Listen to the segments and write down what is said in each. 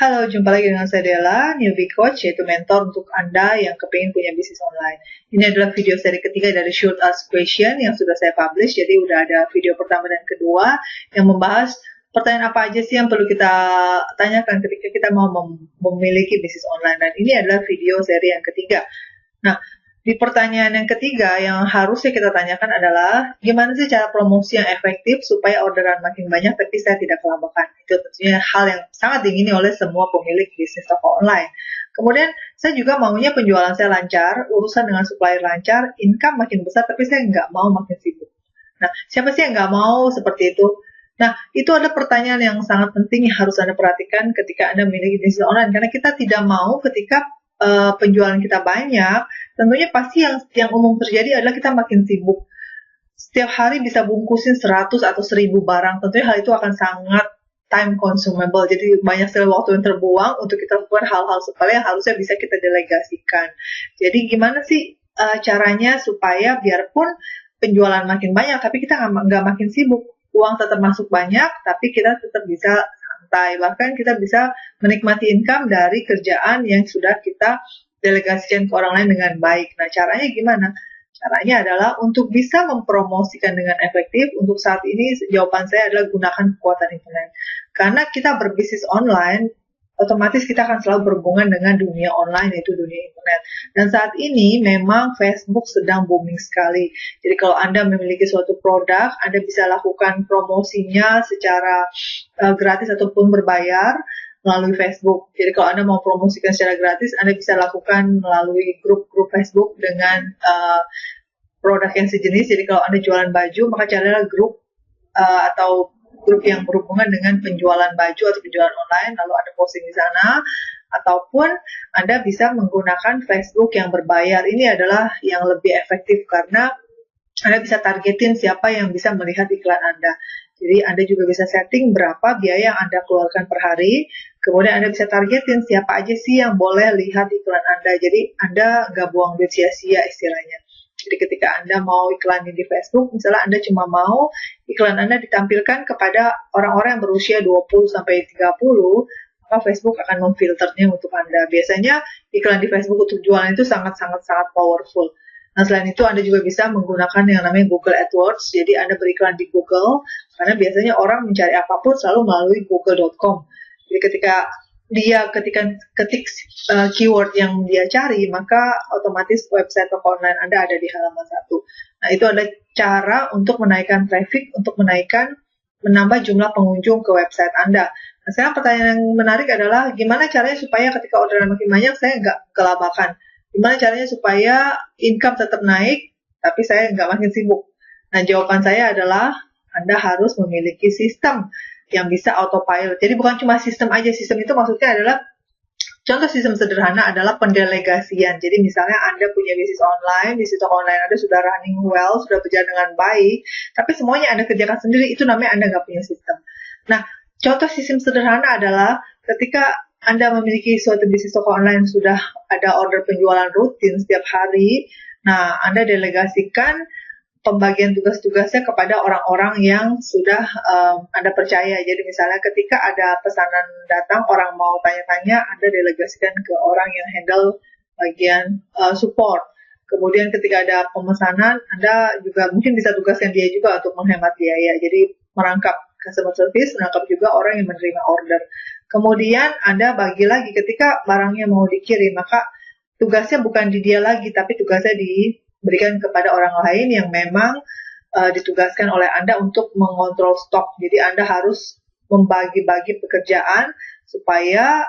Halo, jumpa lagi dengan saya Della, newbie coach, yaitu mentor untuk Anda yang kepingin punya bisnis online. Ini adalah video seri ketiga dari Shoot Ask Question yang sudah saya publish, jadi udah ada video pertama dan kedua yang membahas pertanyaan apa aja sih yang perlu kita tanyakan ketika kita mau memiliki bisnis online. Dan ini adalah video seri yang ketiga. Nah, di pertanyaan yang ketiga yang harusnya kita tanyakan adalah gimana sih cara promosi yang efektif supaya orderan makin banyak tapi saya tidak kelabakan. Itu tentunya hal yang sangat diingini oleh semua pemilik bisnis toko online. Kemudian saya juga maunya penjualan saya lancar, urusan dengan supplier lancar, income makin besar tapi saya nggak mau makin sibuk. Nah, siapa sih yang nggak mau seperti itu? Nah, itu ada pertanyaan yang sangat penting yang harus Anda perhatikan ketika Anda memiliki bisnis online. Karena kita tidak mau ketika penjualan kita banyak, tentunya pasti yang umum terjadi adalah kita makin sibuk. Setiap hari bisa bungkusin 100 atau 1000 barang, tentunya hal itu akan sangat time consumable. Jadi banyak sekali waktu yang terbuang untuk kita lakukan hal-hal sepele yang harusnya bisa kita delegasikan. Jadi gimana sih caranya supaya biarpun penjualan makin banyak, tapi kita nggak makin sibuk. Uang tetap masuk banyak, tapi kita tetap bisa bahkan kita bisa menikmati income dari kerjaan yang sudah kita delegasikan ke orang lain dengan baik. Nah, caranya gimana? Caranya adalah untuk bisa mempromosikan dengan efektif. Untuk saat ini jawaban saya adalah gunakan kekuatan internet. Karena kita berbisnis online, otomatis kita akan selalu berhubungan dengan dunia online, yaitu dunia internet. Dan saat ini memang Facebook sedang booming sekali. Jadi kalau Anda memiliki suatu produk, Anda bisa lakukan promosinya secara gratis ataupun berbayar melalui Facebook. Jadi kalau Anda mau promosikan secara gratis, Anda bisa lakukan melalui grup-grup Facebook dengan produk yang sejenis. Jadi kalau Anda jualan baju, maka carilah grup atau grup yang berhubungan dengan penjualan baju atau penjualan online, lalu Anda posting di sana, ataupun Anda bisa menggunakan Facebook yang berbayar. Ini adalah yang lebih efektif karena Anda bisa targetin siapa yang bisa melihat iklan Anda. Jadi Anda juga bisa setting berapa biaya yang Anda keluarkan per hari, kemudian Anda bisa targetin siapa aja sih yang boleh lihat iklan Anda. Jadi Anda nggak buang duit sia-sia istilahnya. Jadi ketika Anda mau iklanin di Facebook, misalnya Anda cuma mau iklan Anda ditampilkan kepada orang-orang yang berusia 20-30, maka Facebook akan memfilternya untuk Anda. Biasanya iklan di Facebook untuk jualan itu sangat-sangat powerful. Nah, selain itu Anda juga bisa menggunakan yang namanya Google AdWords. Jadi Anda beriklan di Google, karena biasanya orang mencari apapun selalu melalui google.com. Jadi ketika dia ketik keyword yang dia cari, maka otomatis website toko online Anda ada di halaman 1. Nah, itu ada cara untuk menaikkan traffic, untuk menambah jumlah pengunjung ke website Anda. Nah, sekarang pertanyaan yang menarik adalah gimana caranya supaya ketika orderan makin banyak saya nggak kelabakan? Gimana caranya supaya income tetap naik, tapi saya nggak makin sibuk? Nah, jawaban saya adalah Anda harus memiliki sistem yang bisa autopilot. Jadi bukan cuma sistem aja. Sistem itu maksudnya adalah, contoh sistem sederhana adalah pendelegasian. Jadi misalnya Anda punya bisnis online, bisnis toko online Anda sudah running well, sudah berjalan dengan baik, tapi semuanya Anda kerjakan sendiri, itu namanya Anda nggak punya sistem. Nah, contoh sistem sederhana adalah ketika Anda memiliki suatu bisnis toko online, sudah ada order penjualan rutin setiap hari, nah Anda delegasikan pembagian tugas-tugasnya kepada orang-orang yang sudah Anda percaya. Jadi misalnya ketika ada pesanan datang, orang mau tanya-tanya, Anda delegasikan ke orang yang handle bagian support. Kemudian ketika ada pemesanan, Anda juga mungkin bisa tugaskan dia juga untuk menghemat biaya. Jadi merangkap customer service, menangkap juga orang yang menerima order. Kemudian Anda bagi lagi ketika barangnya mau dikirim, maka tugasnya bukan di dia lagi, tapi tugasnya diberikan kepada orang lain yang memang ditugaskan oleh Anda untuk mengontrol stok. Jadi Anda harus membagi-bagi pekerjaan supaya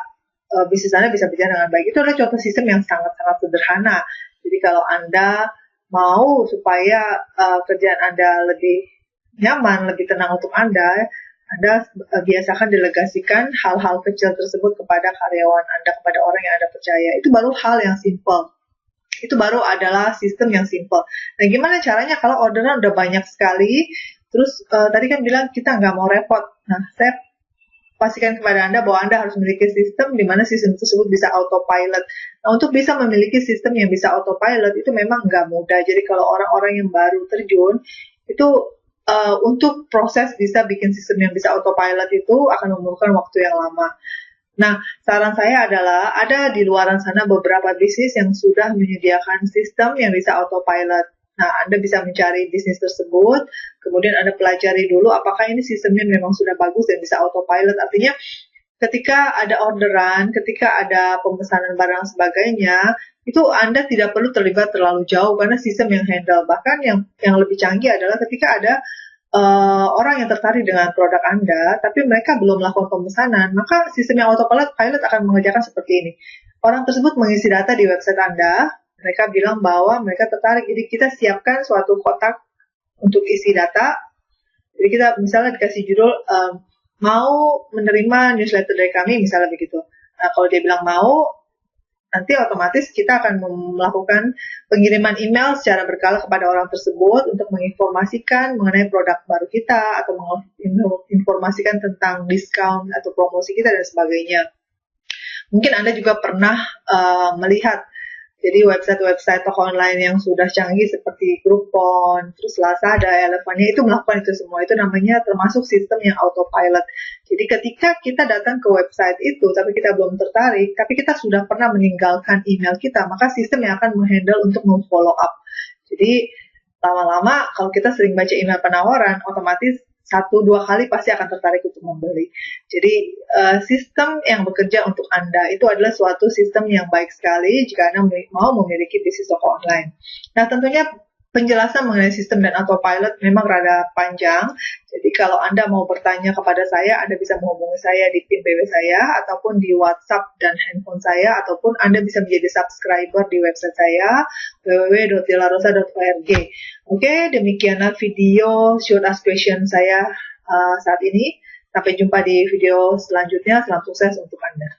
bisnis Anda bisa berjalan dengan baik. Itu adalah contoh sistem yang sangat-sangat sederhana. Jadi kalau Anda mau supaya kerjaan Anda lebih nyaman, lebih tenang untuk Anda biasakan delegasikan hal-hal kecil tersebut kepada karyawan Anda, kepada orang yang Anda percaya. Itu baru hal yang simple. Itu baru adalah sistem yang simple. Nah, gimana caranya kalau orderan udah banyak sekali, terus tadi kan bilang kita nggak mau repot. Nah, saya pastikan kepada Anda bahwa Anda harus memiliki sistem di mana sistem tersebut bisa autopilot. Nah, untuk bisa memiliki sistem yang bisa autopilot itu memang nggak mudah. Jadi kalau orang-orang yang baru terjun, itu untuk proses bisa bikin sistem yang bisa autopilot itu akan membutuhkan waktu yang lama. Nah, saran saya adalah ada di luaran sana beberapa bisnis yang sudah menyediakan sistem yang bisa autopilot. Nah, Anda bisa mencari bisnis tersebut, kemudian Anda pelajari dulu apakah ini sistemnya memang sudah bagus dan bisa autopilot. Artinya, ketika ada orderan, ketika ada pemesanan barang sebagainya, itu Anda tidak perlu terlibat terlalu jauh karena sistem yang handle. Bahkan yang lebih canggih adalah ketika ada orang yang tertarik dengan produk Anda, tapi mereka belum melakukan pemesanan, maka sistem yang autopilot akan mengerjakan seperti ini. Orang tersebut mengisi data di website Anda, mereka bilang bahwa mereka tertarik, jadi kita siapkan suatu kotak untuk isi data. Jadi kita misalnya dikasih judul, mau menerima newsletter dari kami, misalnya begitu. Nah, kalau dia bilang mau, nanti otomatis kita akan melakukan pengiriman email secara berkala kepada orang tersebut untuk menginformasikan mengenai produk baru kita atau menginformasikan tentang diskon atau promosi kita dan sebagainya. Mungkin Anda juga pernah melihat jadi website-website toko online yang sudah canggih seperti Groupon, terus Lazada, Elevania itu melakukan itu semua. Itu namanya termasuk sistem yang autopilot. Jadi ketika kita datang ke website itu, tapi kita belum tertarik, tapi kita sudah pernah meninggalkan email kita, maka sistem yang akan menghandle untuk memfollow up. Jadi lama-lama kalau kita sering baca email penawaran, otomatis 1-2 kali pasti akan tertarik untuk membeli. Jadi sistem yang bekerja untuk Anda itu adalah suatu sistem yang baik sekali jika Anda mau memiliki bisnis toko online. Nah, tentunya penjelasan mengenai sistem dan autopilot memang rada panjang. Jadi kalau Anda mau bertanya kepada saya, Anda bisa menghubungi saya di PIN BW saya, ataupun di WhatsApp dan handphone saya, ataupun Anda bisa menjadi subscriber di website saya, www.delarosa.org. Oke, demikianlah video Shoot Ask Question saya saat ini. Sampai jumpa di video selanjutnya. Salam sukses untuk Anda.